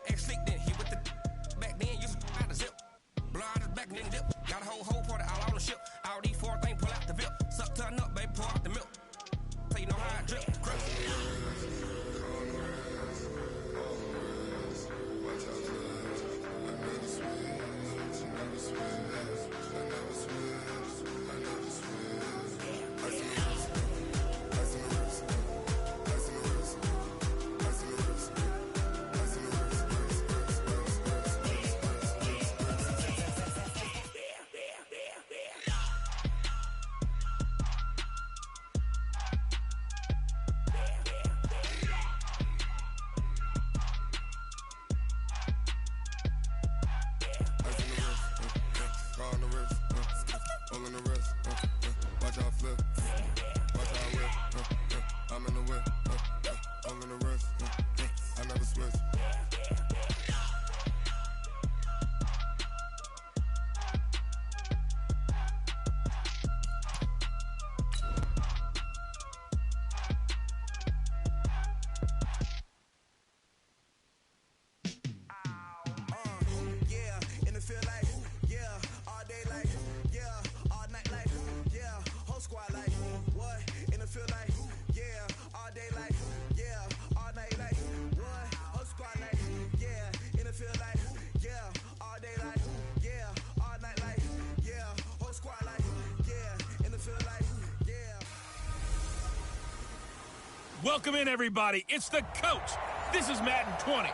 Ex-slick, then hit with the back then, used to out the zip. Blow out his back and then dip. Got a whole party all on the ship. All these four things pull out the VIP. Suck, turn up, baby, pour out the milk. So you know how I drip. Welcome in, everybody. It's the coach. This is Madden 20.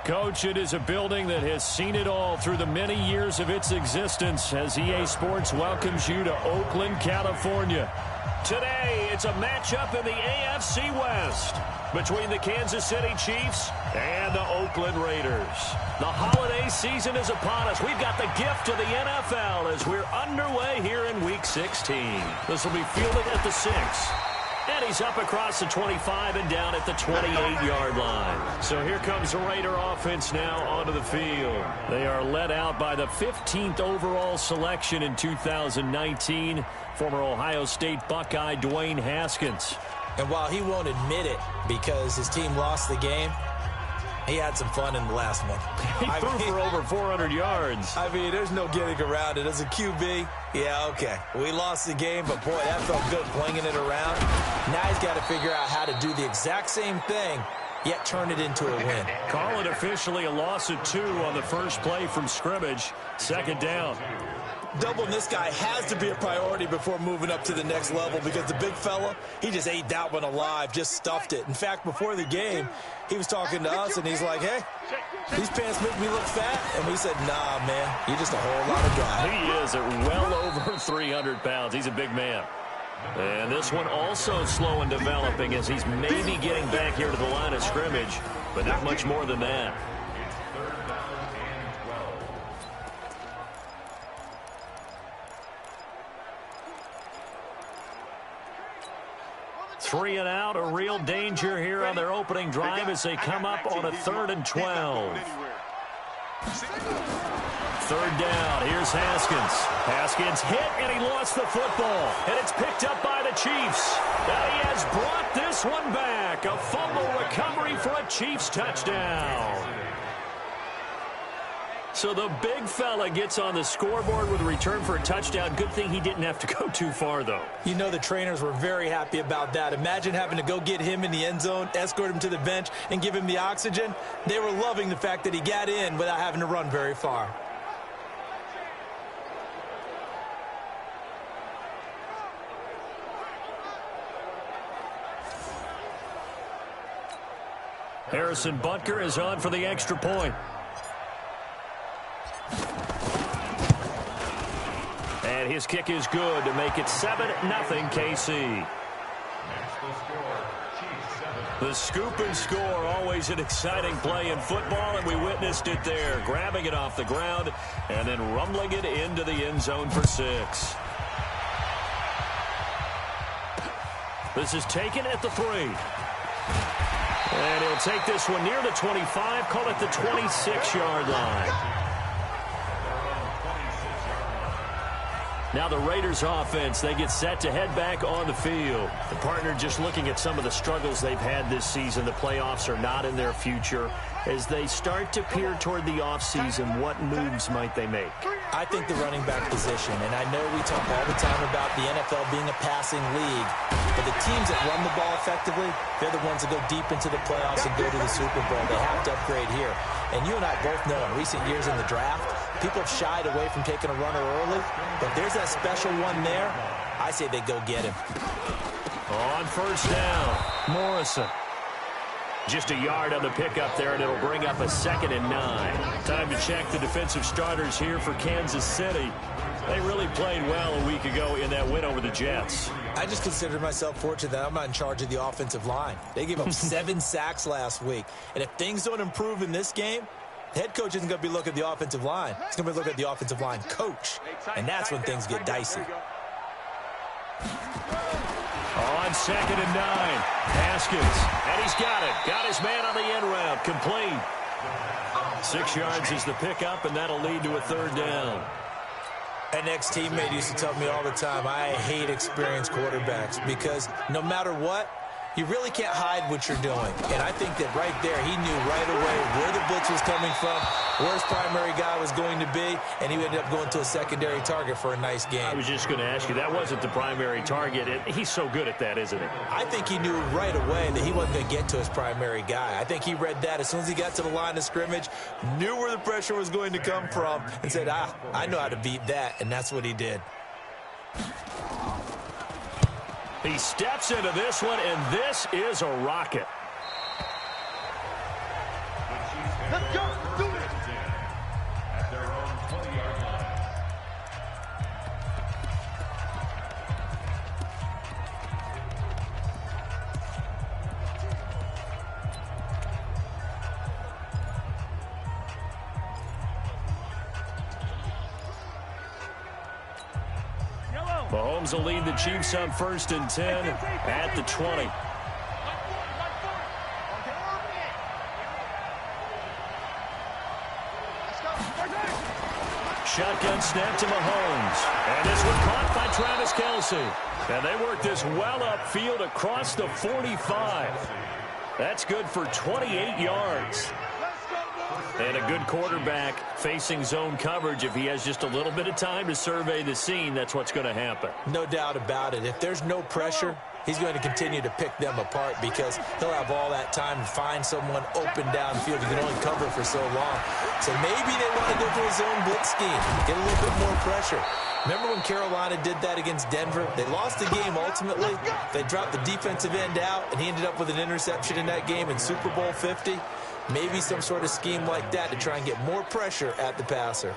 Coach, it is a building that has seen it all through the many years of its existence as EA Sports welcomes you to Oakland, California. Today, it's a matchup in the AFC West between the Kansas City Chiefs and the Oakland Raiders. The holiday season is upon us. We've got the gift of the NFL as we're underway here in Week 16. This will be fielded at the 6. And he's up across the 25 and down at the 28-yard line. So here comes the Raider offense now onto the field. They are led out by the 15th overall selection in 2019, former Ohio State Buckeye Dwayne Haskins. And while he won't admit it because his team lost the game, he had some fun in the last one. He threw for over 400 yards. I mean, there's no getting around it. As a QB, yeah, okay. We lost the game, but, boy, that felt good flinging it around. Now he's got to figure out how to do the exact same thing, yet turn it into a win. Call it officially a loss of 2 on the first play from scrimmage. Second down. Doubling this guy has to be a priority before moving up to the next level because the big fella, he just ate that one alive, just stuffed it. In fact, before the game, he was talking to us, and he's like, hey, these pants make me look fat. And we said, nah, man, you're just a whole lot of guy. He is at well over 300 pounds. He's a big man. And this one also slow in developing as he's maybe getting back here to the line of scrimmage, but not much more than that. Three and out, a real danger here on their opening drive as they come up on a 3rd and 12. Third down, here's Haskins. Haskins hit, and he lost the football. And it's picked up by the Chiefs. And he has brought this one back. A fumble recovery for a Chiefs touchdown. So the big fella gets on the scoreboard with a return for a touchdown. Good thing he didn't have to go too far, though. You know the trainers were very happy about that. Imagine having to go get him in the end zone, escort him to the bench, and give him the oxygen. They were loving the fact that he got in without having to run very far. Harrison Butker is on for the extra point. And his kick is good to make it 7-0 KC. The scoop and score, always an exciting play in football, and we witnessed it there, grabbing it off the ground and then rumbling it into the end zone for 6. This is taken at the 3. And he'll take this one near the 25, call it the 26-yard line. Now the Raiders offense, they get set to head back on the field. The partner just looking at some of the struggles they've had this season. The playoffs are not in their future. As they start to peer toward the offseason, what moves might they make? I think the running back position, and I know we talk all the time about the NFL being a passing league, but the teams that run the ball effectively, they're the ones that go deep into the playoffs and go to the Super Bowl. They have to upgrade here. And you and I both know in recent years in the draft, people have shied away from taking a runner early, but if there's that special one there, I say they go get him. On first down, Morrison. Just a yard on the pickup there, and it'll bring up a 2nd and 9. Time to check the defensive starters here for Kansas City. They really played well a week ago in that win over the Jets. I just consider myself fortunate that I'm not in charge of the offensive line. They gave up 7 sacks last week. And if things don't improve in this game, the head coach isn't going to be looking at the offensive line. He's going to be looking at the offensive line coach. And that's when things get dicey. On 2nd and 9, Haskins, and he's got it. Got his man on the end route, complete. 6 yards is the pickup, and that'll lead to a 3rd down. An ex-teammate used to tell me all the time, I hate experienced quarterbacks because no matter what, you really can't hide what you're doing. And I think that right there, he knew right away where the blitz was coming from, where his primary guy was going to be, and he ended up going to a secondary target for a nice game. I was just going to ask you, that wasn't the primary target. He's so good at that, isn't he? I think he knew right away that he wasn't going to get to his primary guy. I think he read that as soon as he got to the line of scrimmage, knew where the pressure was going to come from, and said, I know how to beat that, and that's what he did. He steps into this one, and this is a rocket. Let's go. Do it. At their own 20-yard line. Mahomes will lead the Chiefs on 1st and 10 at the 20. Shotgun snap to Mahomes. And this one caught by Travis Kelce. And they work this well upfield across the 45. That's good for 28 yards. And a good quarterback facing zone coverage. If he has just a little bit of time to survey the scene, that's what's going to happen. No doubt about it. If there's no pressure, he's going to continue to pick them apart because he'll have all that time to find someone open downfield. He can only cover for so long. So maybe they want to go to a zone blitz scheme, get a little bit more pressure. Remember when Carolina did that against Denver? They lost the game ultimately. They dropped the defensive end out, and he ended up with an interception in that game in Super Bowl 50. Maybe some sort of scheme like that to try and get more pressure at the passer.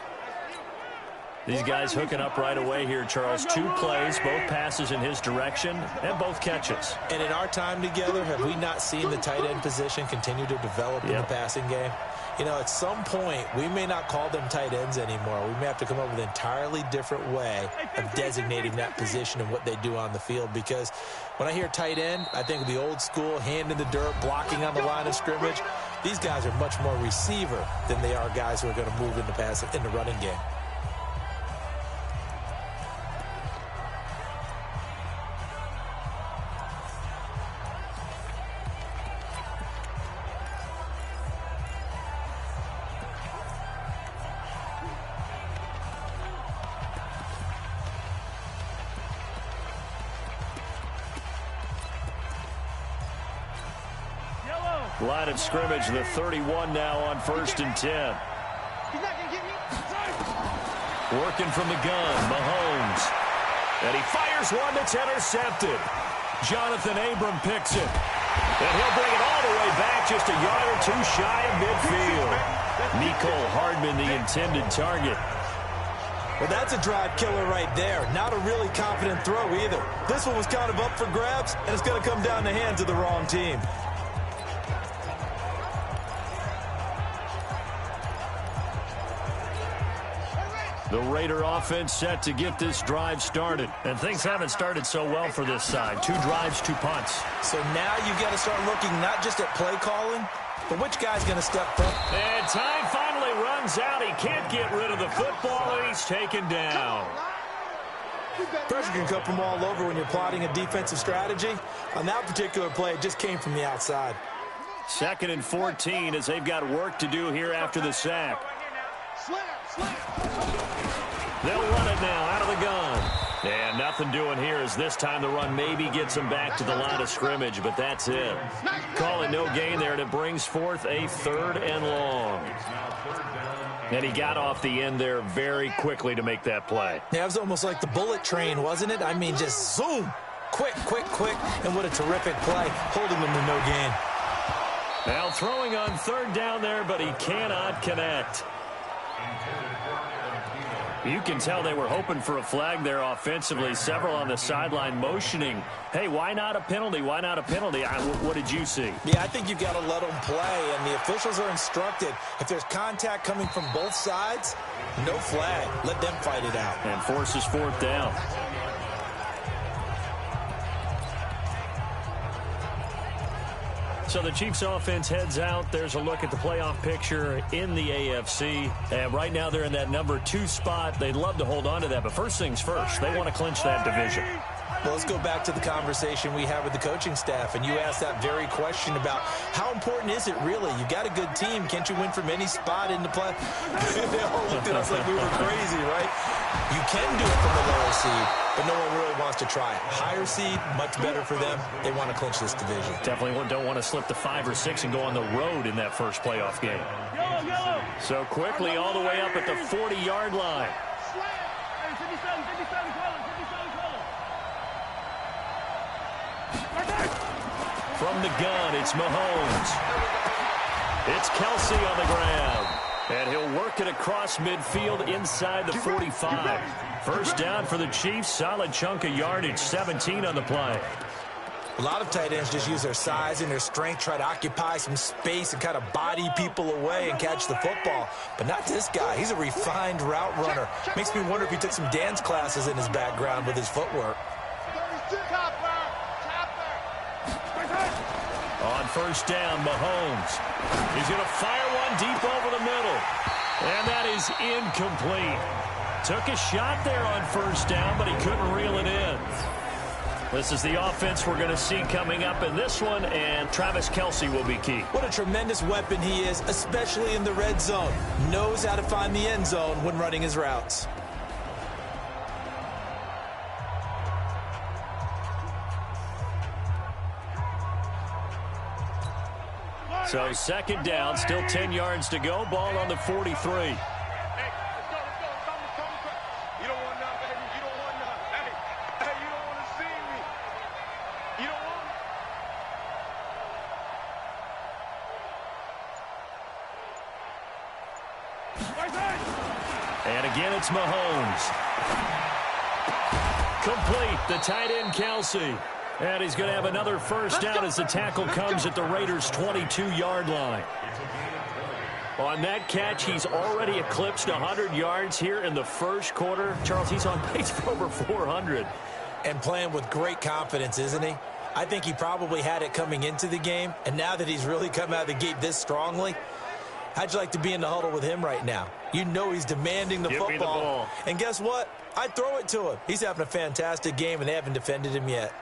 These guys hooking up right away here, Charles. 2 plays, both passes in his direction, and both catches. And in our time together, have we not seen the tight end position continue to develop in the passing game? You know, at some point, we may not call them tight ends anymore. We may have to come up with an entirely different way of designating that position and what they do on the field. Because when I hear tight end, I think of the old school, hand in the dirt, blocking on the line of scrimmage. These guys are much more receiver than they are guys who are going to move in the running game. Line of scrimmage, the 31 now on 1st and 10. Working from the gun, Mahomes. And he fires one that's intercepted. Jonathan Abram picks it. And he'll bring it all the way back just a yard or 2 shy of midfield. Mecole Hardman, the intended target. Well, that's a drive killer right there. Not a really confident throw either. This one was kind of up for grabs, and it's going to come down the hands of the wrong team. The Raider offense set to get this drive started. And things haven't started so well for this side. 2 drives, 2 punts. So now you've got to start looking not just at play calling, but which guy's going to step up. And time finally runs out. He can't get rid of the football, and he's taken down. Pressure can come from all over when you're plotting a defensive strategy. On that particular play, it just came from the outside. 2nd and 14 as they've got work to do here after the sack. They'll run it now out of the gun. And nothing doing here as this time the run maybe gets them back to the line of scrimmage, but that's it. Call it no gain there, and it brings forth a 3rd and long. And he got off the end there very quickly to make that play. Yeah, it was almost like the bullet train, wasn't it? I mean, just zoom. Quick, quick, quick. And what a terrific play, holding them to no gain. Now throwing on 3rd down there, but he cannot connect. You can tell they were hoping for a flag there offensively. Several on the sideline motioning, hey, why not a penalty? Why not a penalty? What did you see? Yeah, I think you've got to let them play, and the officials are instructed. If there's contact coming from both sides, no flag. Let them fight it out. And forces 4th down. So the Chiefs offense heads out. There's a look at the playoff picture in the AFC. And right now they're in that number 2 spot. They'd love to hold on to that. But first things first, they want to clinch that division. Well, let's go back to the conversation we had with the coaching staff. And you asked that very question about how important is it really? You've got a good team. Can't you win from any spot in the play? They all looked at us like we were crazy, right? You can do it from the lower seed, but no one really wants to try it. Higher seed, much better for them. They want to clinch this division. Definitely don't want to slip to 5 or 6 and go on the road in that first playoff game. So quickly all the way up at the 40-yard line. From the gun, it's Mahomes. It's Kelsey on the ground. And he'll work it across midfield inside the 45. First down for the Chiefs. Solid chunk of yardage, 17 on the play. A lot of tight ends just use their size and their strength, try to occupy some space and kind of body people away and catch the football. But not this guy. He's a refined route runner. Makes me wonder if he took some dance classes in his background with his footwork. On first down, Mahomes. He's going to fire one deep over the middle. And that is incomplete. Took a shot there on first down, but he couldn't reel it in. This is the offense we're going to see coming up in this one, and Travis Kelce will be key. What a tremendous weapon he is, especially in the red zone. Knows how to find the end zone when running his routes. So second down, still 10 yards to go. Ball on the 43. And again, it's Mahomes. Complete, the tight end, Kelsey. And he's going to have another first down as the tackle comes at the Raiders' 22-yard line. On that catch, he's already eclipsed 100 yards here in the first quarter. Charles, he's on pace for over 400. And playing with great confidence, isn't he? I think he probably had it coming into the game, and now that he's really come out of the gate this strongly, how'd you like to be in the huddle with him right now? You know he's demanding the football. Give me the ball. And guess what? I'd throw it to him. He's having a fantastic game, and they haven't defended him yet.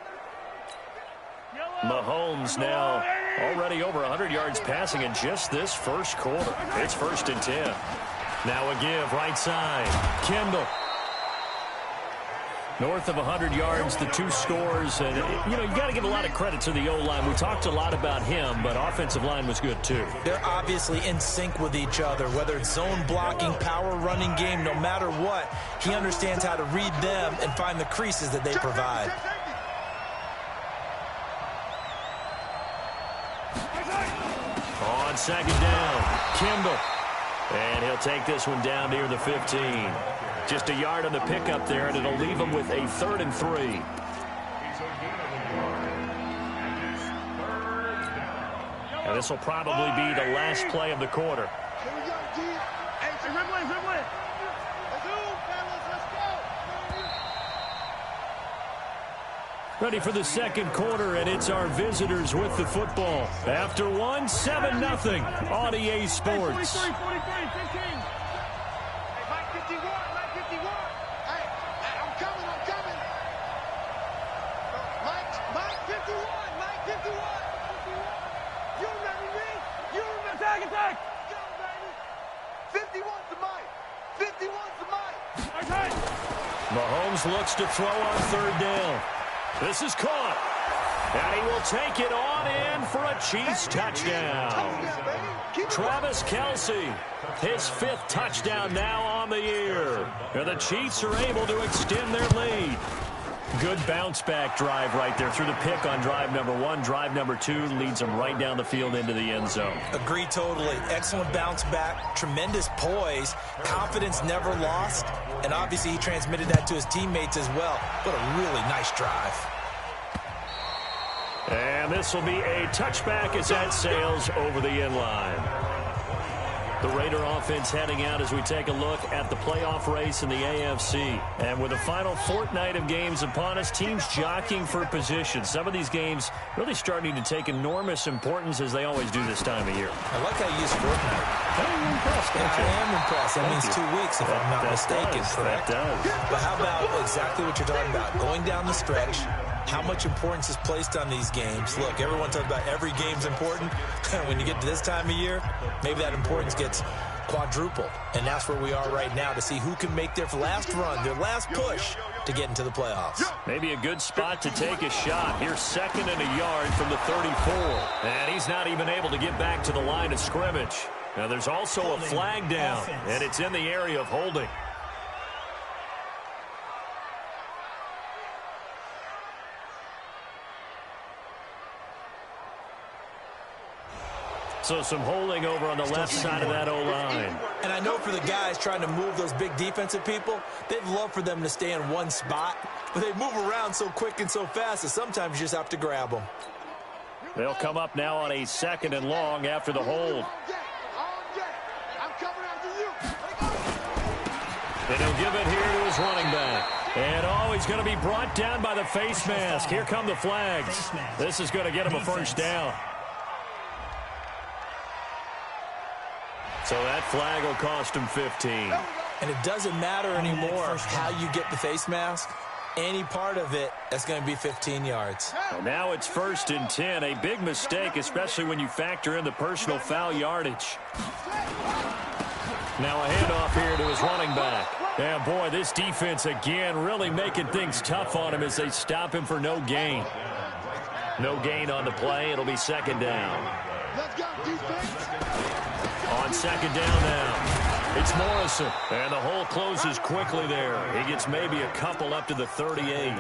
Mahomes now already over 100 yards passing in just this first quarter. It's 1st and 10. Now a give right side. Kendall. North of 100 yards, the 2 scores. And, you know, you got to give a lot of credit to the O-line. We talked a lot about him, but offensive line was good too. They're obviously in sync with each other, whether it's zone blocking, power running game, no matter what. He understands how to read them and find the creases that they provide. On second down, Kimball. And he'll take this one down near the 15. Just a yard on the pickup there, and it'll leave him with a 3rd and 3. And this will probably be the last play of the quarter. Ready for the second quarter, and it's our visitors with the football. After one, 7-0 on EA Sports. Mike 51. You ready? Mahomes looks to throw on third down. This is caught. And he will take it on in for a Chiefs touchdown. Travis Kelce, his 5th touchdown now on the year. And the Chiefs are able to extend their lead. Good bounce-back drive right there through the pick on drive number 1. Drive number 2 leads them right down the field into the end zone. Agree totally. Excellent bounce-back, tremendous poise, confidence never lost, and obviously he transmitted that to his teammates as well. What a really nice drive. And this will be a touchback as that sails over the end line. The Raider offense heading out as we take a look at the playoff race in the AFC. And with the final fortnight of games upon us, teams jockeying for position. Some of these games really starting to take enormous importance as they always do this time of year. I like how you use fortnight. I'm impressed, I am impressed. That means 2 weeks if I'm not mistaken, correct? That does. But how about exactly what you're talking about? Going down the stretch, how much importance is placed on these games. Look, everyone talks about every game's important. When you get to this time of year, maybe that importance gets quadrupled. And that's where we are right now to see who can make their last run, their last push to get into the playoffs. Maybe a good spot to take a shot. Here's 2nd and a yard from the 34. And he's not even able to get back to the line of scrimmage. Now there's also a flag down, and it's in the area of holding. So some holding over on the left side of that O-line. And I know for the guys trying to move those big defensive people, they'd love for them to stay in one spot. But they move around so quick and so fast that sometimes you just have to grab them. They'll come up now on a 2nd and long after the hold. And he'll give it here to his running back. And, he's going to be brought down by the face mask. Here come the flags. This is going to get him a first down. So that flag will cost him 15. And it doesn't matter anymore how you get the face mask. Any part of it, that's going to be 15 yards. And now it's 1st and 10. A big mistake, especially when you factor in the personal foul yardage. Now a handoff here to his running back. Yeah, boy, this defense again really making things tough on him as they stop him for no gain. No gain on the play. It'll be 2nd down. Let's go, defense. On 2nd down now, it's Morrison. And the hole closes quickly there. He gets maybe a couple up to the 38.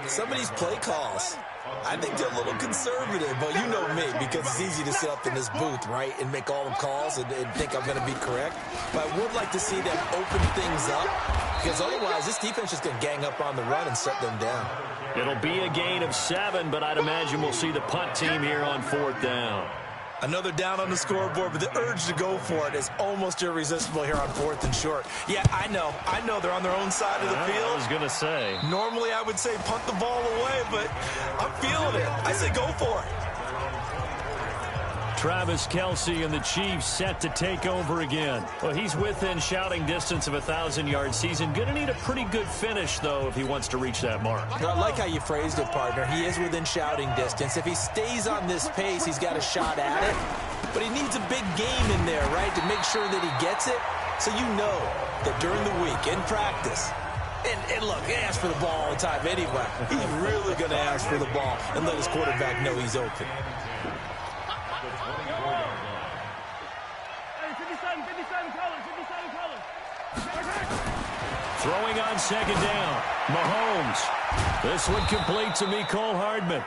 Some of these play calls, I think they're a little conservative, but you know me, because it's easy to sit up in this booth, right, and make all the calls and think I'm going to be correct. But I would like to see them open things up, because otherwise this defense is going to gang up on the run and shut them down. It'll be a gain of 7, but I'd imagine we'll see the punt team here on 4th down. Another down on the scoreboard, but the urge to go for it is almost irresistible here on 4th and short. Yeah, I know they're on their own side of the field. I was going to say. Normally I would say punt the ball away, but I'm feeling it. I say go for it. Travis Kelce and the Chiefs set to take over again. Well, he's within shouting distance of a 1,000-yard season. Going to need a pretty good finish, though, if he wants to reach that mark. I like how you phrased it, partner. He is within shouting distance. If he stays on this pace, he's got a shot at it. But he needs a big game in there, right, to make sure that he gets it. So you know that during the week, in practice, and look, he asks for the ball all the time anyway. He's really going to ask for the ball and let his quarterback know he's open. Throwing on 2nd down, Mahomes. This one complete to Mecole Hardman.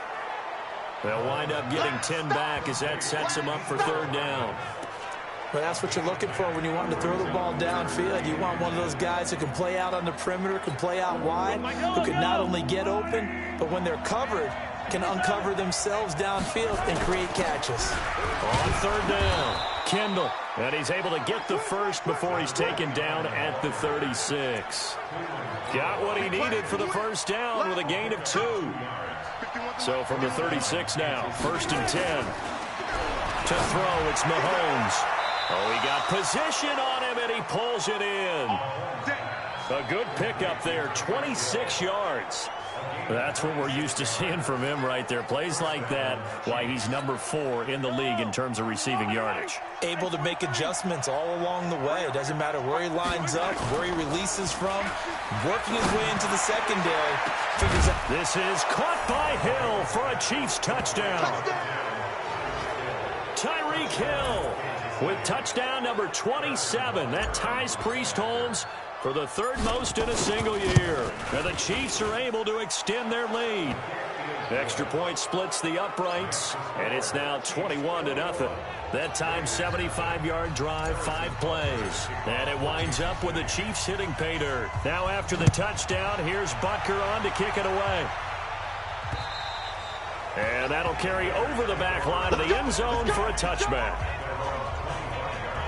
They'll wind up getting 10 back as that sets him up for 3rd down. But that's what you're looking for when you want to throw the ball downfield. You want one of those guys who can play out on the perimeter, can play out wide, who can not only get open, but when they're covered, can uncover themselves downfield and create catches. On 3rd down, Kendall. And he's able to get the first before he's taken down at the 36. Got what he needed for the first down with a gain of 2. So from the 36 now, 1st and 10. To throw, it's Mahomes. Oh, he got position on him, and he pulls it in. A good pickup there, 26 yards. That's what we're used to seeing from him right there. Plays like that, why he's number 4 in the league in terms of receiving yardage. Able to make adjustments all along the way. It doesn't matter where he lines up, where he releases from. Working his way into the secondary. Figures out. This is caught by Hill for a Chiefs touchdown. Tyreek Hill with touchdown number 27. That ties Priest Holmes for the 3rd most in a single year. And the Chiefs are able to extend their lead. Extra point splits the uprights, and it's now 21-0. That time, 75-yard drive, 5 plays. And it winds up with the Chiefs hitting pay dirt. Now after the touchdown, here's Butker on to kick it away. And that'll carry over the back line of the end zone for a touchback.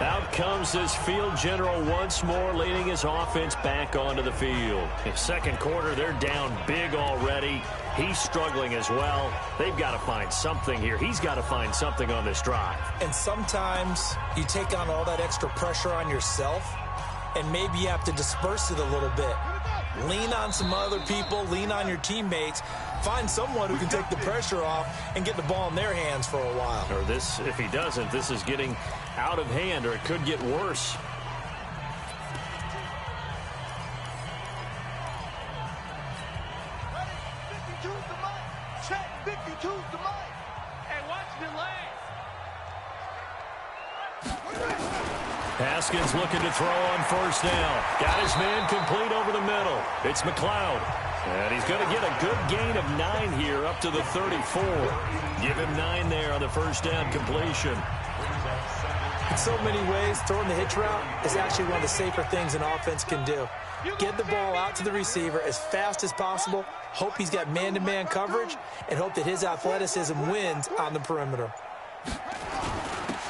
Out comes this field general once more, leading his offense back onto the field. In second quarter, they're down big already. He's struggling as well. They've got to find something here. He's got to find something on this drive. And sometimes you take on all that extra pressure on yourself, and maybe you have to disperse it a little bit. Lean on some other people, lean on your teammates, find someone who can take the pressure off and get the ball in their hands for a while. Or this, if he doesn't, this is getting out of hand, or it could get worse. Haskins looking to throw on first down. Got his man complete over the middle. It's McLeod. And he's going to get a good gain of 9 here up to the 34. Give him 9 there on the first down completion. In so many ways, throwing the hitch route is actually one of the safer things an offense can do. Get the ball out to the receiver as fast as possible, hope he's got man-to-man coverage, and hope that his athleticism wins on the perimeter.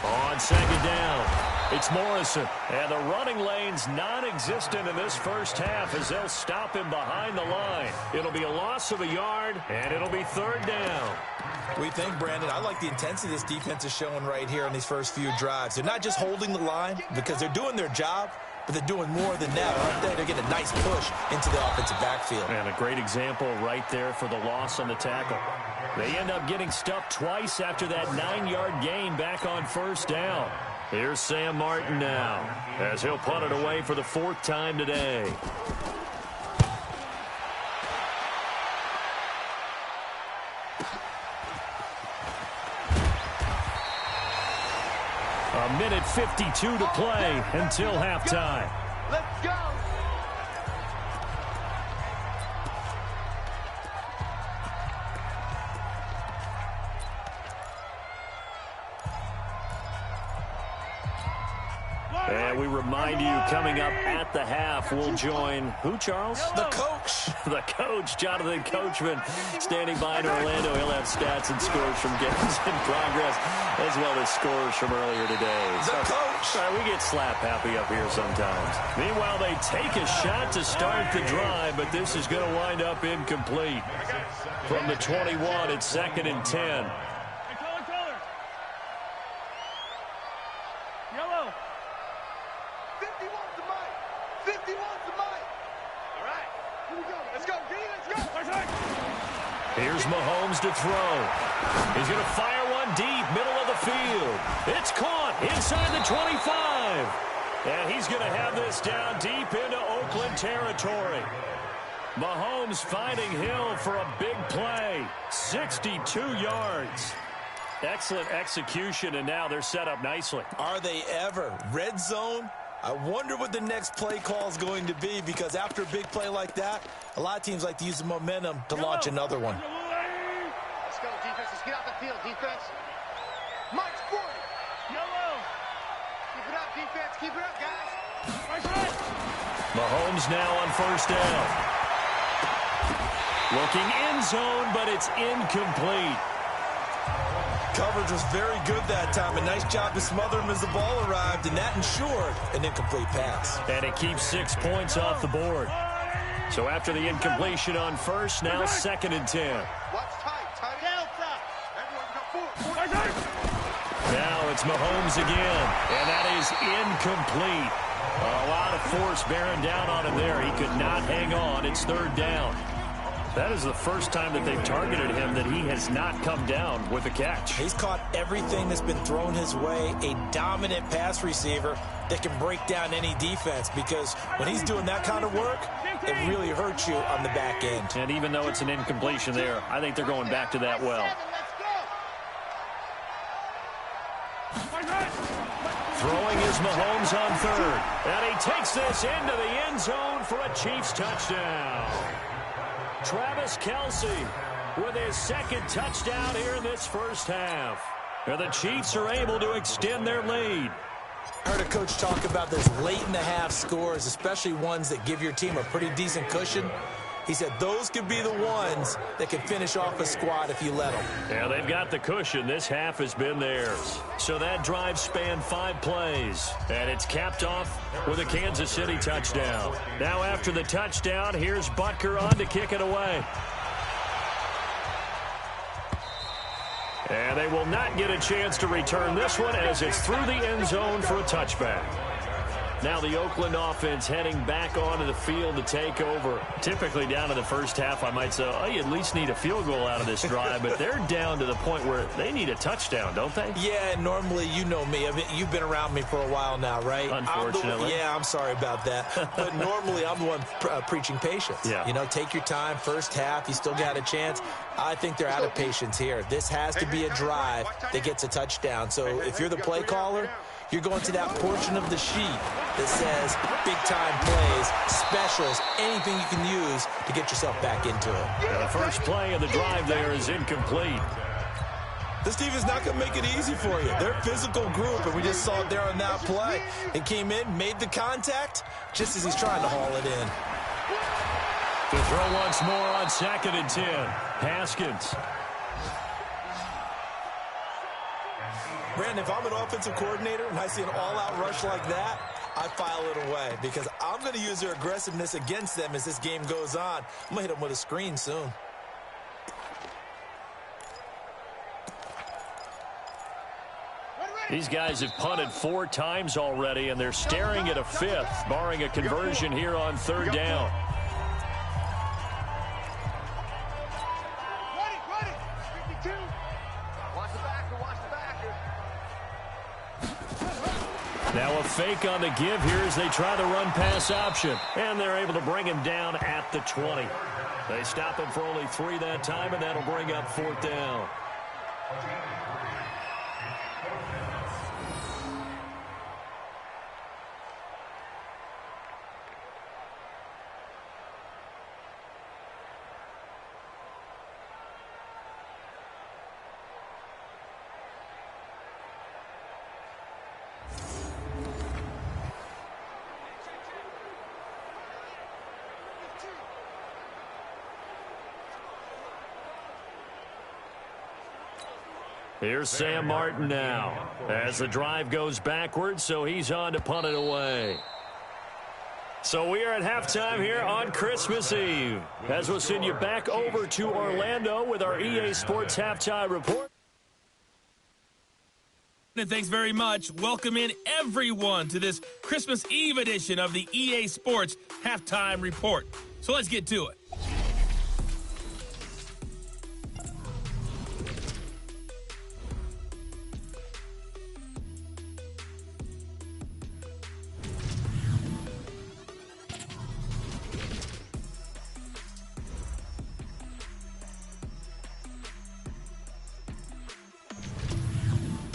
On second down, it's Morrison. And the running lane's non-existent in this first half as they'll stop him behind the line. It'll be a loss of a yard, and it'll be 3rd down. We think, Brandon, I like the intensity this defense is showing right here on these first few drives. They're not just holding the line because they're doing their job, but they're doing more than that. They're getting a nice push into the offensive backfield. And a great example right there for the loss on the tackle. They end up getting stuffed twice after that 9-yard gain back on first down. Here's Sam Martin now as he'll punt it away for the 4th time today. A minute 52 to play until halftime. Let's go. And we remind you, coming up at the half, we'll join who, Charles? The coach. The coach, Jonathan Coachman, standing by in Orlando. He'll have stats and scores from games in progress, as well as scores from earlier today. The coach. We get slap happy up here sometimes. Meanwhile, they take a shot to start the drive, but this is going to wind up incomplete. From the 21, it's 2nd and 10. Yellow. 51's the mic. 51's the mic. All right. Here we go. Let's go. D, let's go. Here's Mahomes to throw. He's going to fire one deep, middle of the field. It's caught inside the 25. And he's going to have this down deep into Oakland territory. Mahomes finding Hill for a big play. 62 yards. Excellent execution, and now they're set up nicely. Are they ever? Red zone? I wonder what the next play call is going to be, because after a big play like that, a lot of teams like to use the momentum to launch another one. Let's go, defense. Let's get out the field, defense. Mike's 40. Yellow. Keep it up, defense. Keep it up, guys. Mahomes now on first down. Looking end zone, but it's incomplete. Coverage was very good that time. A nice job to smother him as the ball arrived, and that ensured an incomplete pass. And it keeps 6 points off the board. So after the incompletion on first, now 2nd and 10. Watch tight. Tight outside. Everyone's got 4. Now it's Mahomes again, and that is incomplete. A A lot of force bearing down on him there. He could not hang on. It's third down. That is the first time that they've targeted him that he has not come down with a catch. He's caught everything that's been thrown his way. A dominant pass receiver that can break down any defense, because when he's doing that kind of work, it really hurts you on the back end. And even though it's an incompletion there, I think they're going back to that well. Throwing is Mahomes on third. And he takes this into the end zone for a Chiefs touchdown. Travis Kelce with his second touchdown here in this first half. And the Chiefs are able to extend their lead. I heard a coach talk about those late-in-the-half scores, especially ones that give your team a pretty decent cushion. He said those could be the ones that can finish off a squad if you let them. Yeah, they've got the cushion. This half has been theirs. So that drive spanned 5 plays, and it's capped off with a Kansas City touchdown. Now after the touchdown, here's Butker on to kick it away. And they will not get a chance to return this one as it's through the end zone for a touchback. Now the Oakland offense heading back onto the field to take over. Typically down in the first half, I might say, oh, you at least need a field goal out of this drive. But they're down to the point where they need a touchdown, don't they? Yeah, normally, you know me. I mean, you've been around me for a while now, right? Unfortunately. I'm sorry about that. But normally, I'm the one preaching patience. Yeah. You know, take your time. First half, you still got a chance. I think they're out of patience here. This has to be a drive that gets a touchdown. So if you're the play caller, you're going to that portion of the sheet that says big-time plays, specials, anything you can use to get yourself back into it. And the first play of the drive there is incomplete. This defense is not going to make it easy for you. They're a physical group, and we just saw it there on that play. He came in, made the contact, just as he's trying to haul it in. To throw once more on 2nd and 10. Haskins. Brandon, if I'm an offensive coordinator and I see an all-out rush like that, I file it away because I'm going to use their aggressiveness against them as this game goes on. I'm going to hit them with a screen soon. These guys have punted 4 times already, and they're staring at a 5th, barring a conversion here on 3rd down. Now a fake on the give here as they try the run-pass option. And they're able to bring him down at the 20. They stop him for only 3 that time, and that'll bring up 4th down. Here's Sam Martin now as the drive goes backwards, so he's on to punt it away. So we are at halftime here on Christmas Eve as we'll send you back over to Orlando with our EA Sports Halftime Report. And thanks very much. Welcome in everyone to this Christmas Eve edition of the EA Sports Halftime Report. So let's get to it.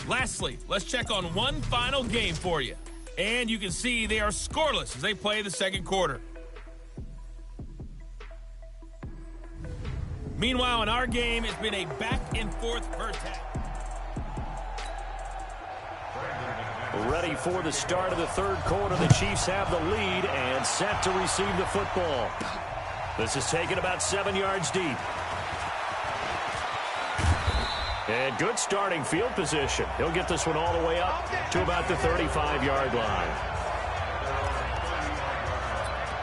Lastly, let's check on one final game for you. And you can see they are scoreless as they play the second quarter. Meanwhile, in our game, it's been a back-and-forth first half. Ready for the start of the third quarter. The Chiefs have the lead and set to receive the football. This is taken about 7 yards deep. And good starting field position. He'll get this one all the way up to about the 35-yard line.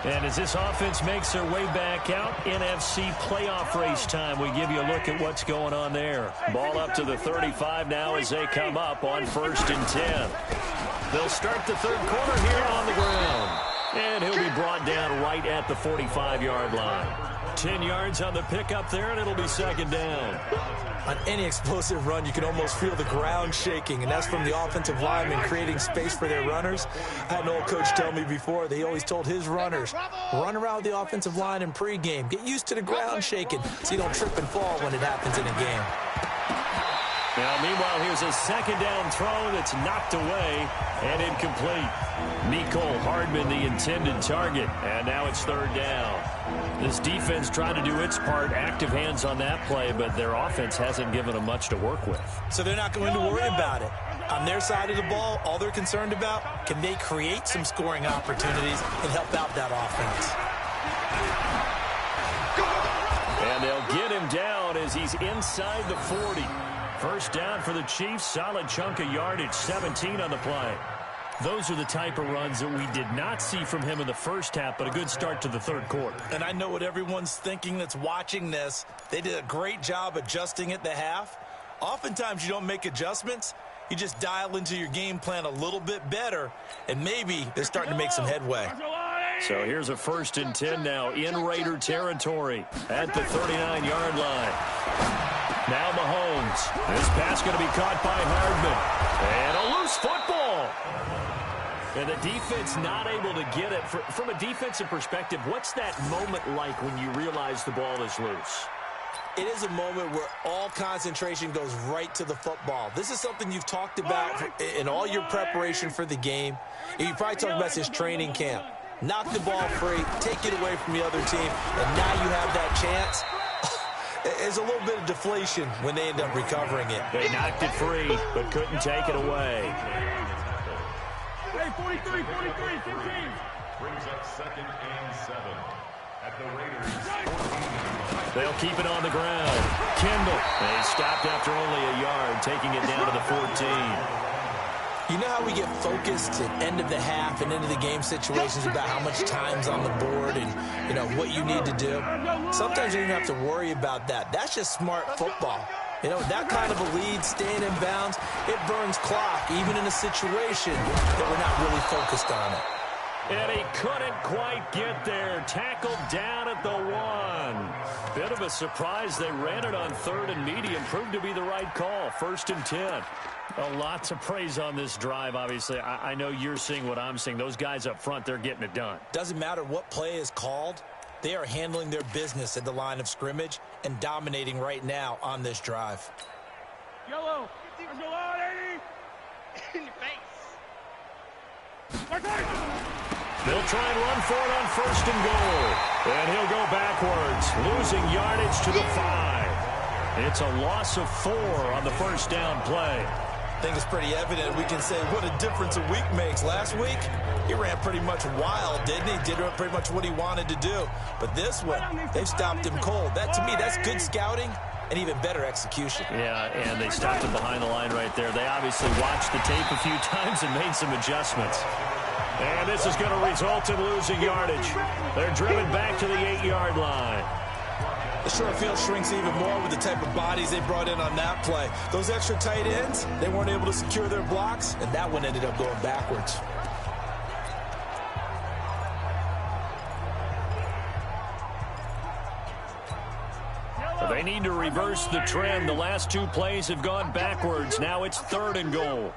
And as this offense makes their way back out, NFC playoff race time, we give you a look at what's going on there. Ball up to the 35 now as they come up on 1st and 10. They'll start the third quarter here on the ground. And he'll be brought down right at the 45-yard line. 10 yards on the pickup there, and it'll be second down. On any explosive run, you can almost feel the ground shaking, and that's from the offensive linemen creating space for their runners. I had an old coach tell me before, they always told his runners, run around with the offensive line in pregame. Get used to the ground shaking so you don't trip and fall when it happens in a game. Now, meanwhile, here's a second down throw that's knocked away and incomplete. Mecole Hardman, the intended target, and now it's third down. This defense tried to do its part, active hands on that play, but their offense hasn't given them much to work with. So they're not going to worry about it. On their side of the ball, all they're concerned about, can they create some scoring opportunities and help out that offense? And they'll get him down as he's inside the 40. First down for the Chiefs, solid chunk of yardage, 17 on the play. Those are the type of runs that we did not see from him in the first half, but a good start to the third quarter. And I know what everyone's thinking that's watching this. They did a great job adjusting at the half. Oftentimes you don't make adjustments. You just dial into your game plan a little bit better, and maybe they're starting to make some headway. So here's a 1st and 10 now in Raider territory at the 39-yard line. Now Mahomes. This pass going to be caught by Hardman. And a loose football. And the defense not able to get it. From a defensive perspective, what's that moment like when you realize the ball is loose? It is a moment where all concentration goes right to the football. This is something you've talked about in all your preparation for the game. And you probably talked about this training camp. Knock the ball free, take it away from the other team, and now you have that chance. There's a little bit of deflation when they end up recovering it. They knocked it free, but couldn't take it away. Hey, 43, 15. Brings up 2nd and 7 at the Raiders. They'll keep it on the ground. Kendall. They stopped after only a yard, taking it down to the 14. You know how we get focused at end of the half and into the game situations about how much time's on the board and, you know, what you need to do? Sometimes you don't have to worry about that. That's just smart football. You know, that kind of a lead, staying in bounds, it burns clock, even in a situation that we're not really focused on it. And he couldn't quite get there. Tackled down at the 1. Bit of a surprise. They ran it on 3rd and medium. Proved to be the right call. 1st and 10. A lot to praise on this drive, obviously. I know you're seeing what I'm seeing. Those guys up front, they're getting it done. Doesn't matter what play is called. They are handling their business at the line of scrimmage and dominating right now on this drive. Yellow. There's a lot, 80. In your face. They'll try and run for it on 1st and goal. And he'll go backwards, losing yardage to the 5. It's a loss of 4 on the 1st down play. I think it's pretty evident. We can say what a difference a week makes. Last week, he ran pretty much wild, didn't he? Did pretty much what he wanted to do. But this one, they've stopped him cold. That, to me, that's good scouting and even better execution. Yeah, and they stopped him behind the line right there. They obviously watched the tape a few times and made some adjustments. And this is going to result in losing yardage. They're driven back to the 8-yard line. The short field shrinks even more with the type of bodies they brought in on that play. Those extra tight ends, they weren't able to secure their blocks, and that one ended up going backwards. They need to reverse the trend. The last 2 plays have gone backwards. Now it's 3rd and goal.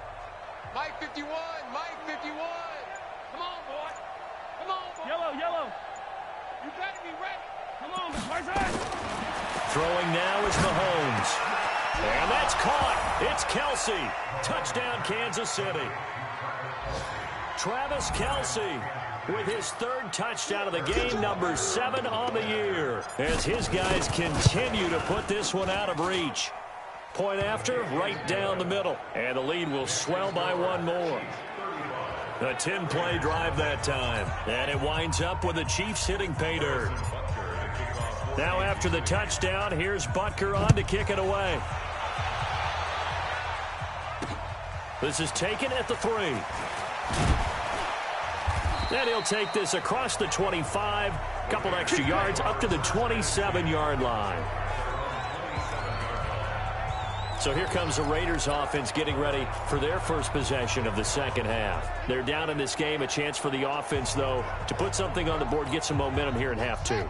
Mike 51, Mike 51. Come on, boy. Come on, boy. Yellow. You better be ready. Come on, Mr. Throwing now is Mahomes. And that's caught. It's Kelsey. Touchdown, Kansas City. Travis Kelsey with his 3rd touchdown of the game, number 7 on the year, as his guys continue to put this one out of reach. Point after, right down the middle, and the lead will swell by 1 more. A 10-play drive that time, and it winds up with the Chiefs hitting pay dirt. Now after the touchdown, here's Butker on to kick it away. This is taken at the 3. And he'll take this across the 25, couple extra yards up to the 27-yard line. So here comes the Raiders offense getting ready for their first possession of the second half. They're down in this game. A chance for the offense, though, to put something on the board, get some momentum here in half two.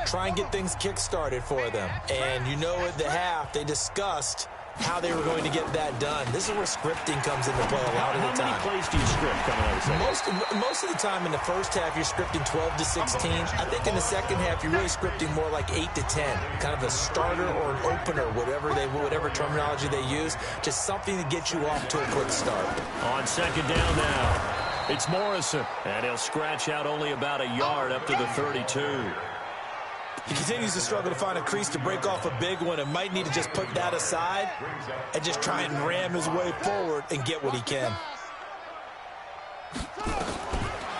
Try and get things kick-started for them. And you know at the half, they discussed how they were going to get that done. This is where scripting comes into play a lot of the time. How many plays do you script coming out of the second? Most of the time in the first half, you're scripting 12 to 16. I think in the second half, you're really scripting more like 8 to 10. Kind of a starter or an opener, whatever terminology they use. Just something to get you off to a quick start. On second down now, it's Morrison. And he'll scratch out only about a yard up to the 32. He continues to struggle to find a crease to break off a big one and might need to just put that aside and just try and ram his way forward and get what he can.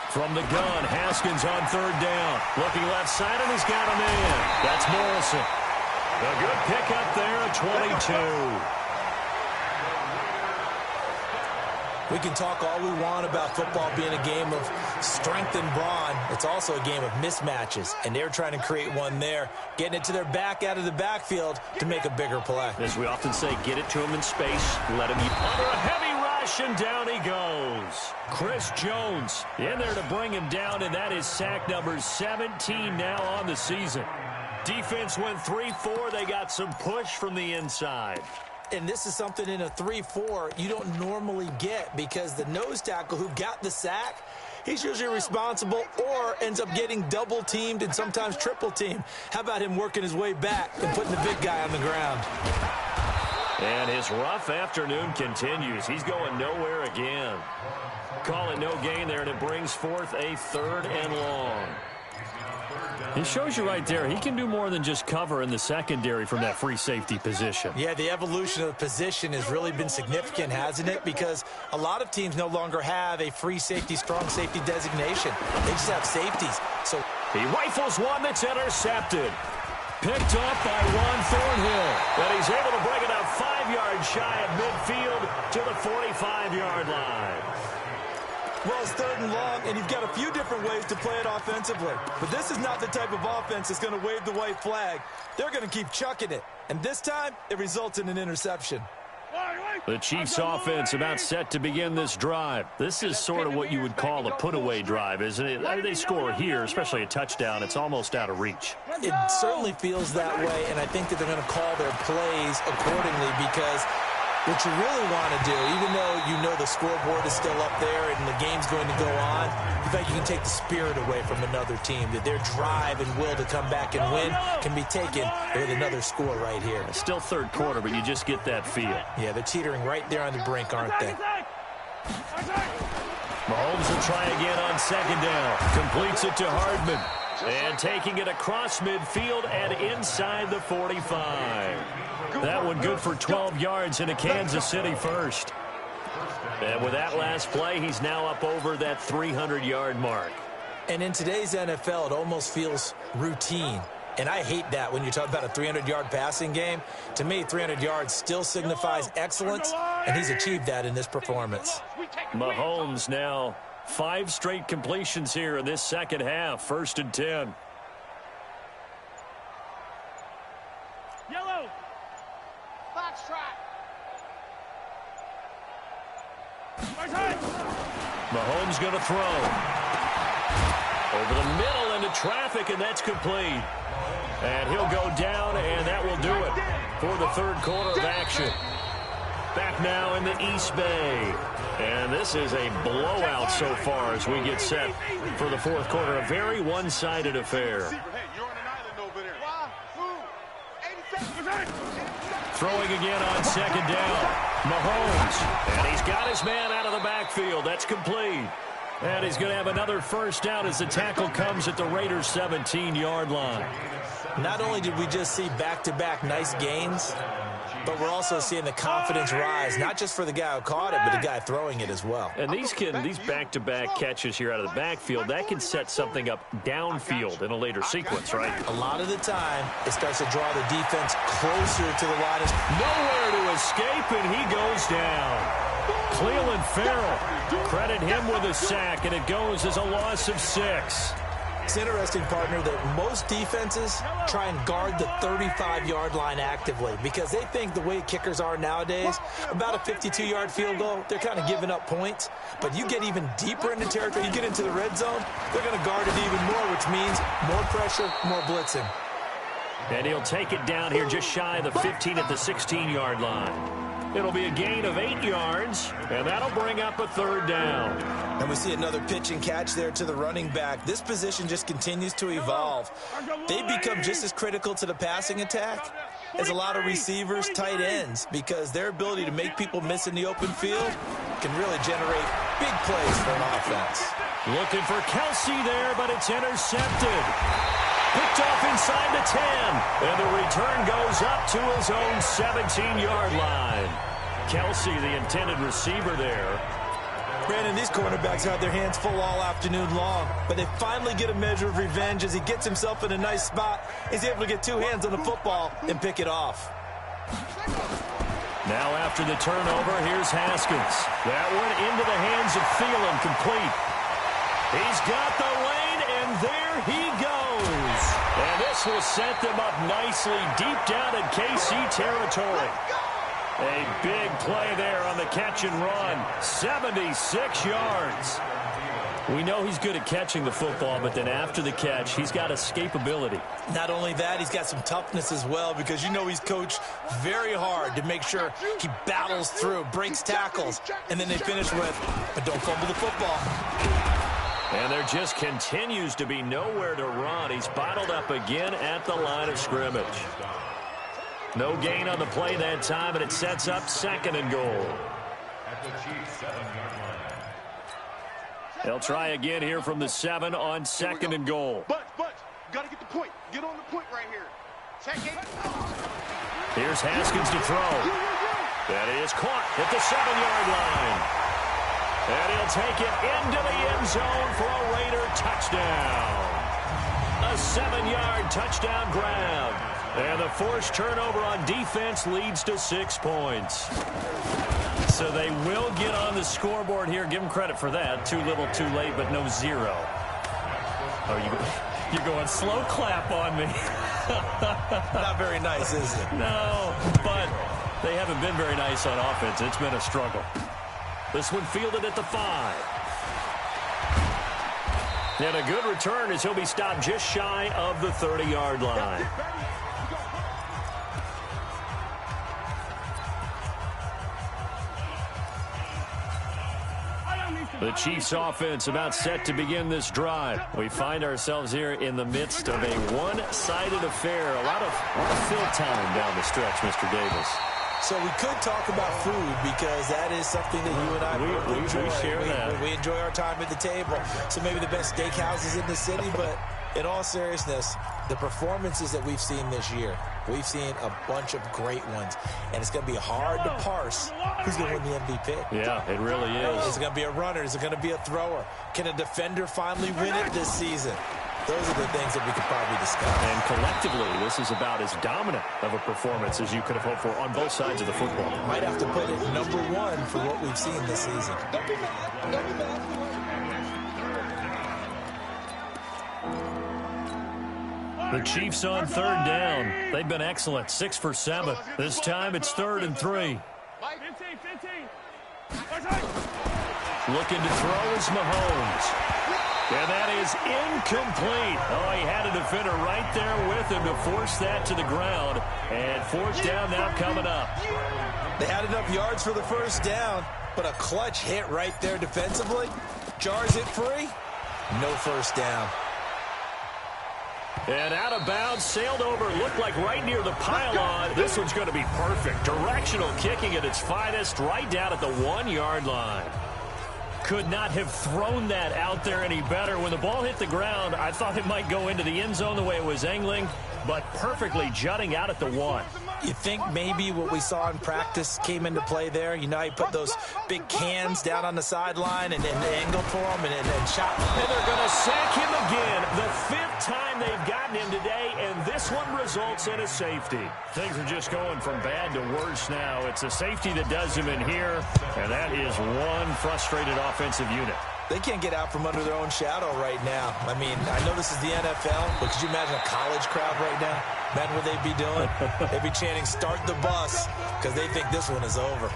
From the gun, Haskins on third down. Looking left side, and he's got a man. That's Morrison. A good pickup there at 22. We can talk all we want about football being a game of strength and brawn. It's also a game of mismatches, and they're trying to create one there, getting it to their back out of the backfield to make a bigger play. As we often say, get it to him in space, let him under a heavy rush, and down he goes. Chris Jones in there to bring him down, and that is sack number 17 now on the season. Defense went 3-4. They got some push from the inside. And this is something in a 3-4 you don't normally get because the nose tackle who got the sack, he's usually responsible or ends up getting double-teamed and sometimes triple-teamed. How about him working his way back and putting the big guy on the ground? And his rough afternoon continues. He's going nowhere again. Call it no gain there, and it brings forth a 3rd and long. He shows you right there, he can do more than just cover in the secondary from that free safety position. Yeah, the evolution of the position has really been significant, hasn't it? Because a lot of teams no longer have a free safety, strong safety designation. They just have safeties. So he rifles one that's intercepted. Picked up by Ron Thornhill. But he's able to bring it up 5 yards shy of midfield to the 45-yard line. Well, it's 3rd and long, and you've got a few different ways to play it offensively. But this is not the type of offense that's going to wave the white flag. They're going to keep chucking it. And this time, it results in an interception. The Chiefs offense about set to begin this drive. This is sort of what you would call a put-away drive, isn't it? They score here, especially a touchdown. It's almost out of reach. It certainly feels that way, and I think that they're going to call their plays accordingly because what you really want to do, even though you know the scoreboard is still up there and the game's going to go on, in fact, you can take the spirit away from another team, that their drive and will to come back and win can be taken with another score right here. It's still 3rd quarter, but you just get that feel. Yeah, they're teetering right there on the brink, aren't they? Mahomes will try again on 2nd down. Completes it to Hardman. And taking it across midfield and inside the 45. That one good for 12 yards in a Kansas City first. And with that last play, he's now up over that 300-yard mark. And in today's NFL, it almost feels routine. And I hate that when you talk about a 300-yard passing game. To me, 300 yards still signifies excellence, and he's achieved that in this performance. Mahomes now 5 straight completions here in this second half. 1st and 10. Yellow. Foxtrot. Mahomes going to throw. Over the middle into traffic, and that's complete. And he'll go down, and that will do it for the 3rd quarter of action. Back now in the East Bay. And this is a blowout so far as we get set for the 4th quarter. A very one-sided affair. Throwing again on 2nd down. Mahomes. And he's got his man out of the backfield. That's complete. And he's going to have another 1st down as the tackle comes at the Raiders' 17-yard line. Not only did we just see back-to-back nice gains, but we're also seeing the confidence rise, not just for the guy who caught it, but the guy throwing it as well. And these back-to-back catches here out of the backfield, that can set something up downfield in a later sequence, right? A lot of the time, it starts to draw the defense closer to the line. Nowhere to escape, and he goes down. Cleveland Farrell, credit him with a sack, and it goes as a loss of 6. It's interesting, partner, that most defenses try and guard the 35-yard line actively because they think the way kickers are nowadays, about a 52-yard field goal, they're kind of giving up points. But you get even deeper into territory, you get into the red zone, they're going to guard it even more, which means more pressure, more blitzing. And he'll take it down here just shy of the 15 at the 16-yard line. It'll be a gain of 8 yards, and that'll bring up a third down. And we see another pitch and catch there to the running back. This position just continues to evolve. They become just as critical to the passing attack as a lot of receivers, tight ends, because their ability to make people miss in the open field can really generate big plays for an offense. Looking for Kelsey there, but it's intercepted. Picked off inside the 10, and the return goes up to his own 17-yard line. Kelsey, the intended receiver there. Brandon, these cornerbacks had their hands full all afternoon long, but they finally get a measure of revenge as he gets himself in a nice spot. He's able to get 2 hands on the football and pick it off. Now after the turnover, here's Haskins. That one into the hands of Thielen, complete. He's got the lane, and there he goes. And this will set them up nicely deep down in KC territory. A big play there on the catch and run. 76 yards. We know he's good at catching the football, but then after the catch, he's got escapability. Not only that, he's got some toughness as well, because you know he's coached very hard to make sure he battles through, breaks tackles, and then they finish with, but don't fumble the football. And there just continues to be nowhere to run. He's bottled up again at the line of scrimmage. No gain on the play that time, and it sets up 2nd and goal. At the Chiefs' 7-yard line. They'll try again here from the 7 on 2nd and goal. But, got to get the point. Get on the point right here. Check it. Here's Haskins to throw. That is caught at the 7-yard line. And he'll take it into the end zone for a Raider touchdown. A 7-yard touchdown grab. And the forced turnover on defense leads to 6 points. So they will get on the scoreboard here. Give them credit for that. Too little, too late, but no 0. Oh, you're going slow clap on me. Not very nice, is it? No, but they haven't been very nice on offense. It's been a struggle. This one fielded at the 5. And a good return as he'll be stopped just shy of the 30-yard line. The Chiefs offense about set to begin this drive. We find ourselves here in the midst of a one-sided affair. A lot of fill time down the stretch, Mr. Davis. So we could talk about food because that is something that you and I enjoy. We share that. We enjoy our time at the table. So maybe the best steakhouses in the city, but in all seriousness, the performances that we've seen this year, we've seen a bunch of great ones, and it's going to be hard to parse who's going to win the MVP. Yeah, it really is. Is it going to be a runner? Is it going to be a thrower? Can a defender finally win it this season? Those are the things that we could probably discuss. And collectively, this is about as dominant of a performance as you could have hoped for on both sides of the football. Might have to put it number 1 for what we've seen this season. Don't be mad. Don't be mad. The Chiefs on 3rd down. They've been excellent. 6 for 7. This time it's 3rd and 3. 15. Looking to throw is Mahomes. And that is incomplete. Oh, he had a defender right there with him to force that to the ground. And 4th down now coming up. They had enough yards for the 1st down, but a clutch hit right there defensively. Jars it free. No 1st down. And out of bounds, sailed over, looked like right near the pylon. This one's going to be perfect. Directional kicking at its finest, right down at the 1-yard line. Could not have thrown that out there any better. When the ball hit the ground, I thought it might go into the end zone the way it was angling, but perfectly jutting out at the 1. You think maybe what we saw in practice came into play there? You know, he put those big cans down on the sideline and angled for him and shot. And they're going to sack him again. The 5th time they've gotten him today, and this one results in a safety. Things are just going from bad to worse now. It's a safety that does him in here, and that is one frustrated offensive unit. They can't get out from under their own shadow right now. I mean, I know this is the NFL, but could you imagine a college crowd right now? Imagine what they'd be doing. They'd be chanting, "Start the bus," because they think this one is over.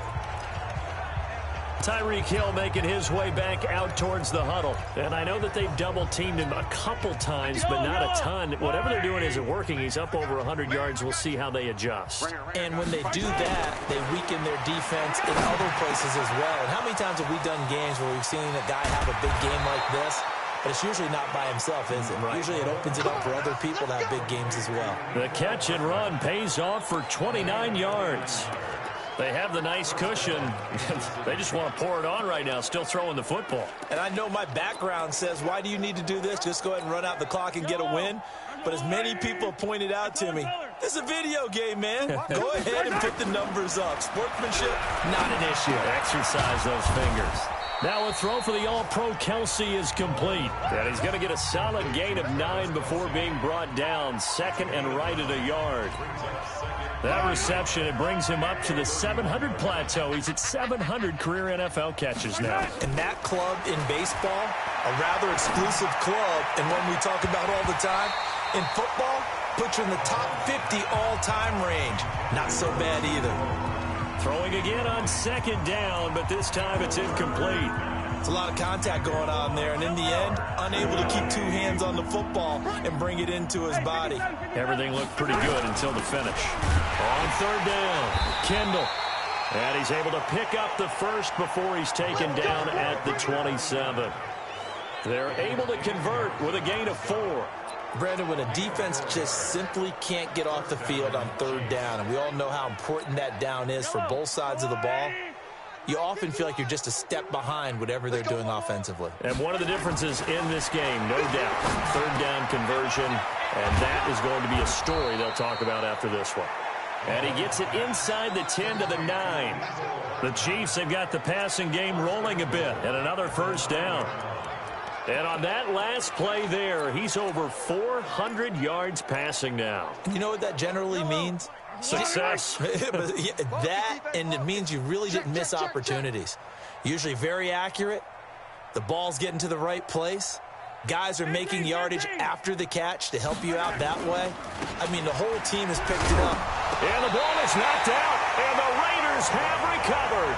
Tyreek Hill making his way back out towards the huddle. And I know that they've double-teamed him a couple times, but not a ton. Whatever they're doing isn't working. He's up over 100 yards. We'll see how they adjust. And when they do that, they weaken their defense in other places as well. And how many times have we done games where we've seen a guy have a big game like this? But it's usually not by himself, is it? Right. Usually it opens it up for other people to have big games as well. The catch and run pays off for 29 yards. They have the nice cushion. They just want to pour it on right now, still throwing the football. And I know my background says, why do you need to do this? Just go ahead and run out the clock and get a win. But as many people pointed out to me, this is a video game, man. Go ahead and put the numbers up. Sportsmanship, not an issue. Exercise those fingers. Now a throw for the All-Pro Kelsey is complete. And he's going to get a solid gain of 9 before being brought down. Second and right at a yard. That reception, it brings him up to the 700 plateau. He's at 700 career NFL catches now. And that club in baseball, a rather exclusive club, and one we talk about all the time, in football, puts you in the top 50 all-time range. Not so bad either. Throwing again on second down, but this time it's incomplete. It's a lot of contact going on there, and in the end, unable to keep 2 hands on the football and bring it into his body. Everything looked pretty good until the finish. On third down, Kendall. And he's able to pick up the first before he's taken down at the 27. They're able to convert with a gain of 4. Brandon, when a defense just simply can't get off the field on third down, and we all know how important that down is for both sides of the ball, you often feel like you're just a step behind whatever they're doing offensively. And one of the differences in this game, no doubt, third down conversion, and that is going to be a story they'll talk about after this one. And he gets it inside the 10 to the 9. The Chiefs have got the passing game rolling a bit, and another first down. And on that last play there, he's over 400 yards passing now. You know what that generally means? Success. That, and it means you really didn't miss opportunities. Usually very accurate. The ball's getting to the right place. Guys are making yardage after the catch to help you out that way. I mean, the whole team has picked it up. And the ball is knocked out, and the Raiders have recovered.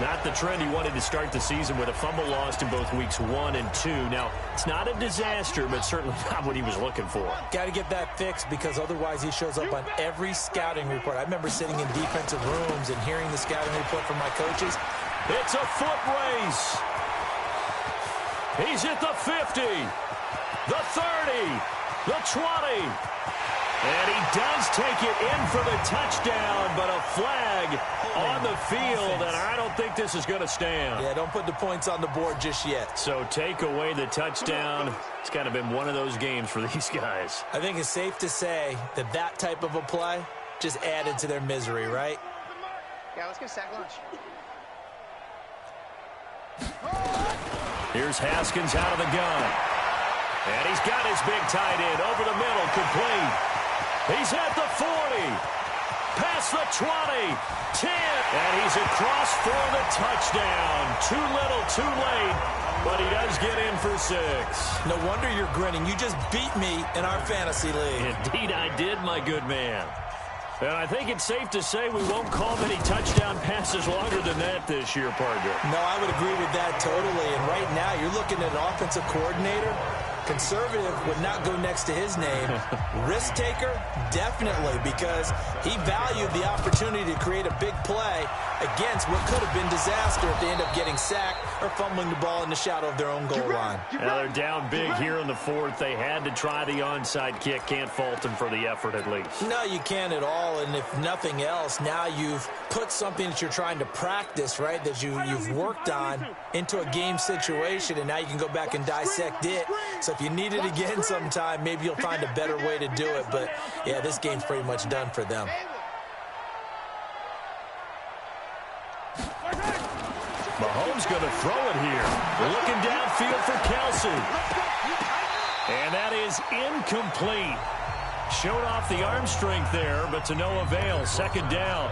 Not the trend he wanted to start the season with a fumble lost in both weeks 1 and 2. Now, it's not a disaster, but certainly not what he was looking for. Got to get that fixed because otherwise he shows up on every scouting report. I remember sitting in defensive rooms and hearing the scouting report from my coaches. It's a foot race. He's at the 50, the 30, the 20. And he does take it in for the touchdown, but a flag on the field, and I don't think this is going to stand. Yeah, don't put the points on the board just yet. So take away the touchdown. It's kind of been one of those games for these guys. I think it's safe to say that that type of a play just added to their misery, right? Yeah, let's get a sack lunch. Here's Haskins out of the gun. And he's got his big tight end over the middle, complete. He's at the 40, past the 20, 10, and he's across for the touchdown. Too little, too late, but he does get in for 6. No wonder you're grinning. You just beat me in our fantasy league. Indeed I did, my good man. And I think it's safe to say we won't call many touchdown passes longer than that this year, partner. No, I would agree with that totally. And right now, you're looking at an offensive coordinator. Conservative would not go next to his name. Risk taker, definitely, because he valued the opportunity to create a big play against what could have been disaster if they end up getting sacked or fumbling the ball in the shadow of their own goal line. Now they're down big here in the 4th. They had to try the onside kick. Can't fault them for the effort at least. No, you can't at all. And if nothing else, now you've put something that you're trying to practice, right, that you've worked on into a game situation, and now you can go back and dissect it. So if you need it again sometime, maybe you'll find a better way to do it. But, yeah, this game's pretty much done for them. Mahomes going to throw it here. Looking downfield for Kelsey. And that is incomplete. Showed off the arm strength there, but to no avail. Second down.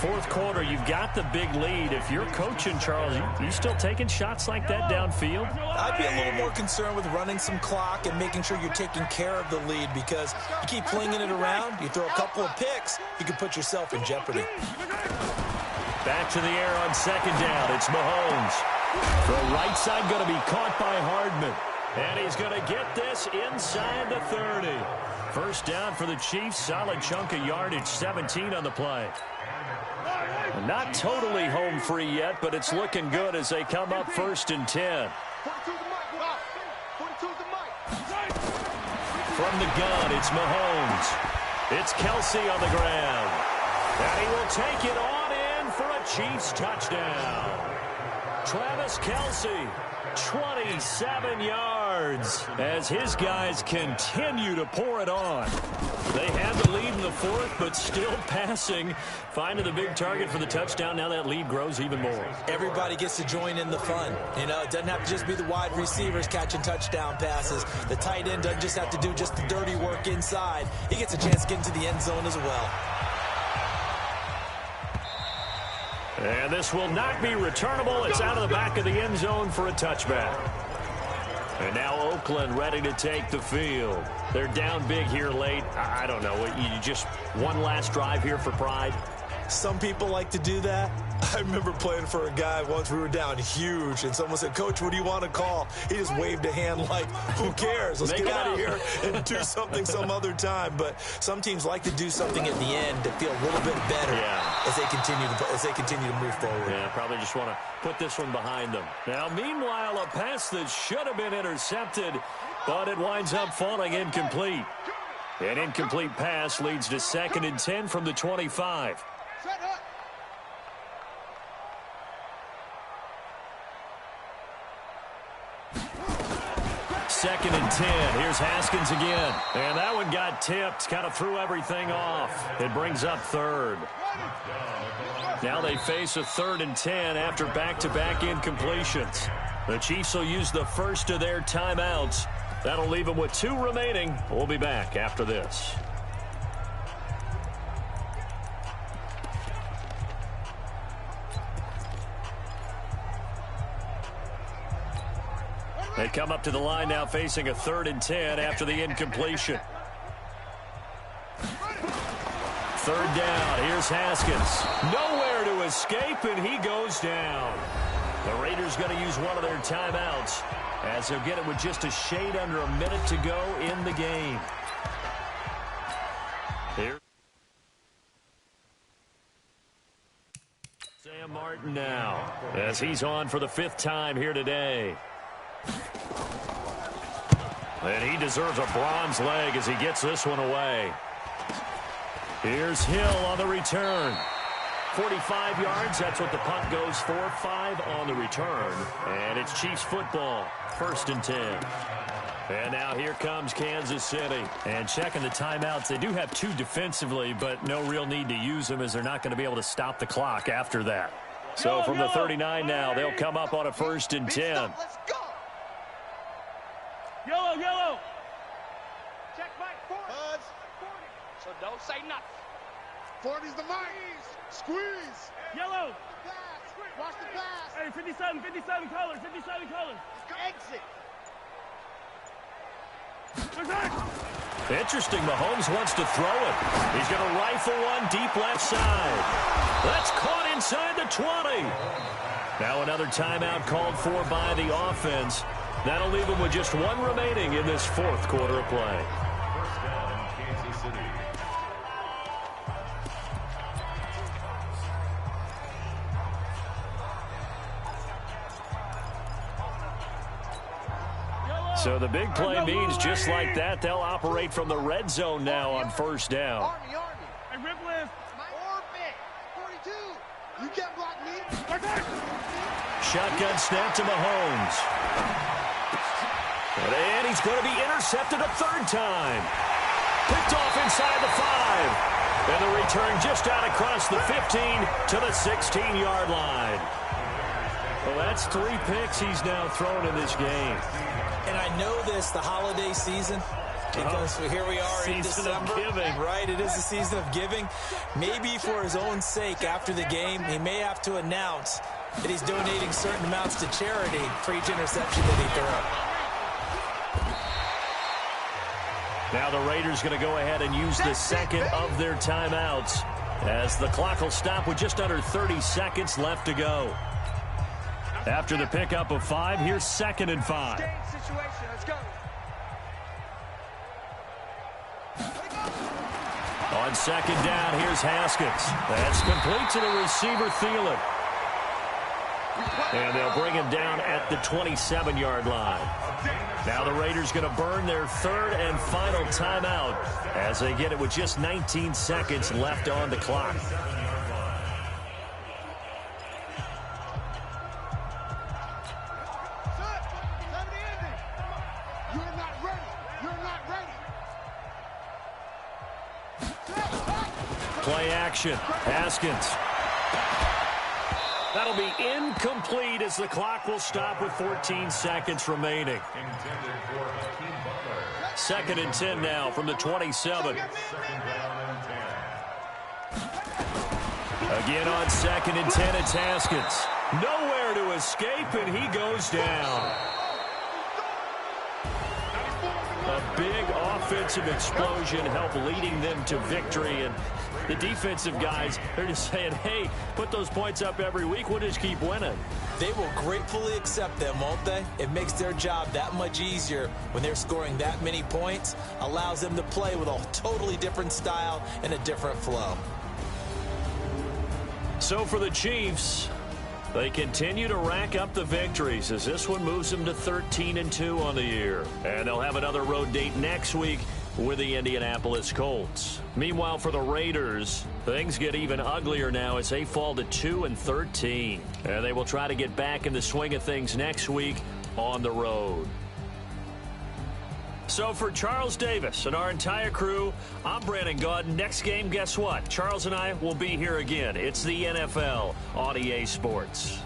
fourth quarter, you've got the big lead. If you're coaching, Charles, you still taking shots like that downfield? I'd be a little more concerned with running some clock and making sure you're taking care of the lead, because you keep flinging it around, you throw a couple of picks, you can put yourself in jeopardy. Back to the air on second down. It's Mahomes. The right side going to be caught by Hardman. And he's going to get this inside the 30. First down for the Chiefs. Solid chunk of yardage, 17 on the play. Not totally home free yet, but it's looking good as they come up 1st and 10. From the gun, it's Mahomes. It's Kelsey on the ground. And he will take it on in for a Chiefs touchdown. Travis Kelsey, 27 yards as his guys continue to pour it on. They have the lead in the fourth, but still passing. Finding the big target for the touchdown. Now that lead grows even more. Everybody gets to join in the fun. You know, it doesn't have to just be the wide receivers catching touchdown passes. The tight end doesn't just have to do just the dirty work inside. He gets a chance to get into the end zone as well. And this will not be returnable. It's out of the back of the end zone for a touchback. And now Oakland ready to take the field. They're down big here late. I don't know. You just one last drive here for pride? Some people like to do that. I remember playing for a guy once. We were down huge, and someone said, "Coach, what do you want to call?" He just waved a hand like, who cares? Let's get out of here and do something some other time. But some teams like to do something at the end to feel a little bit better as they continue to move forward. Yeah, probably just want to put this one behind them. Now, meanwhile, a pass that should have been intercepted, but it winds up falling incomplete. An incomplete pass leads to 2nd and 10 from the 25. Second and 10. Here's Haskins again. And that one got tipped. Kind of threw everything off. It brings up 3rd. Now they face a 3rd and 10 after back-to-back incompletions. The Chiefs will use the first of their timeouts. That'll leave them with 2 remaining. We'll be back after this. They come up to the line now facing a 3rd and 10 after the incompletion. 3rd down. Here's Haskins. Nowhere to escape, and he goes down. The Raiders going to use one of their timeouts as they'll get it with just a shade under a minute to go in the game. Here. Sam Martin now as he's on for the 5th time here today. And he deserves a bronze leg as he gets this one away. Here's Hill on the return. 45 yards, that's what the punt goes for. 5 on the return. And it's Chiefs football, 1st and 10. And now here comes Kansas City. And checking the timeouts, they do have 2 defensively, but no real need to use them as they're not going to be able to stop the clock after that. So from the 39 now, they'll come up on a 1st and 10. Let's go. Yellow, yellow. Check Mike, 40. So don't say nothing. 40's the mark. Squeeze. Yellow. Watch the pass. Hey, 57 colors, 57 colors. Exit. Interesting, Mahomes wants to throw it. He's going to rifle one deep left side. That's caught inside the 20. Now another timeout called for by the offense. That'll leave them with just 1 remaining in this 4th quarter of play. First down, Kansas City. So the big play means just like that, they'll operate from the red zone now on 1st down. Army. Hey, rip lift. Orbit. 42. You can't block me. Shotgun snap to Mahomes. And he's going to be intercepted a 3rd time. Picked off inside the 5. And the return just out across the 15 to the 16-yard line. Well, that's 3 picks he's now thrown in this game. And I know this, the holiday season, Because here we are in December, right? It is the season of giving. Maybe for his own sake, after the game, he may have to announce that he's donating certain amounts to charity for each interception that he throws. Now the Raiders going to go ahead and use the second of their timeouts as the clock will stop with just under 30 seconds left to go. After the pickup of 5, here's 2nd and 5. Let's go. On 2nd down, here's Haskins. That's complete to the receiver, Thielen. And they'll bring him down at the 27-yard line. Now the Raiders going to burn their 3rd and final timeout as they get it with just 19 seconds left on the clock. Play action. Haskins. That'll be incomplete as the clock will stop with 14 seconds remaining. 2nd and 10 now from the 27. Again on 2nd and 10, it's Haskins. Nowhere to escape, and he goes down. A big offensive explosion helped leading them to victory, and the defensive guys, they're just saying, hey, put those points up every week, we'll just keep winning. They will gratefully accept them, won't they? It makes their job that much easier when they're scoring that many points, allows them to play with a totally different style and a different flow. So for the Chiefs, they continue to rack up the victories as this one moves them to 13-2 on the year. And they'll have another road date next week with the Indianapolis Colts. Meanwhile, for the Raiders, things get even uglier now as they fall to 2-13. And they will try to get back in the swing of things next week on the road. So for Charles Davis and our entire crew, I'm Brandon Gaudin. Next game, guess what? Charles and I will be here again. It's the NFL on EA Sports.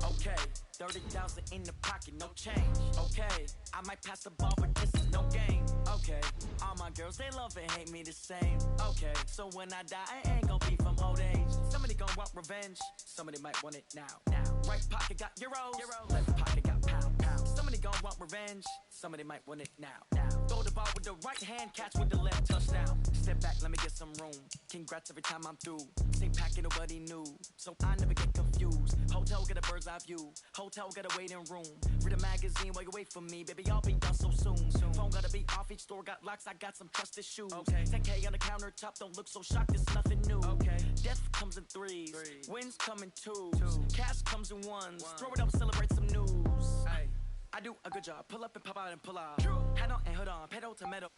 Okay, 30,000 in the pocket, no change. Okay, I might pass the ball, but this is no game. Okay, all my girls, they love and hate me the same. Okay, so when I die, I ain't gonna be from old age. Somebody gonna want revenge, somebody might want it now. Right pocket got euros, left pocket got pound. Somebody gonna want revenge, somebody might want it now. Throw the ball with the right hand, catch with the left, touchdown. Step back, let me get some room. Congrats every time I'm through. Same packet, nobody knew, so I never get confused. Hotel get a bird's eye view. Hotel got a waiting room. Read a magazine while you wait for me, baby. I'll be done so soon. Phone gotta be off. Each store got locks. I got some trusted shoes. 10K on the countertop. Don't look so shocked. It's nothing new. Death comes in threes. Wins come in twos. Cash comes in ones. Throw it up, celebrate some news. I do a good job. Pull up and pop out and pull out. Head on and hood on. Pedal to metal.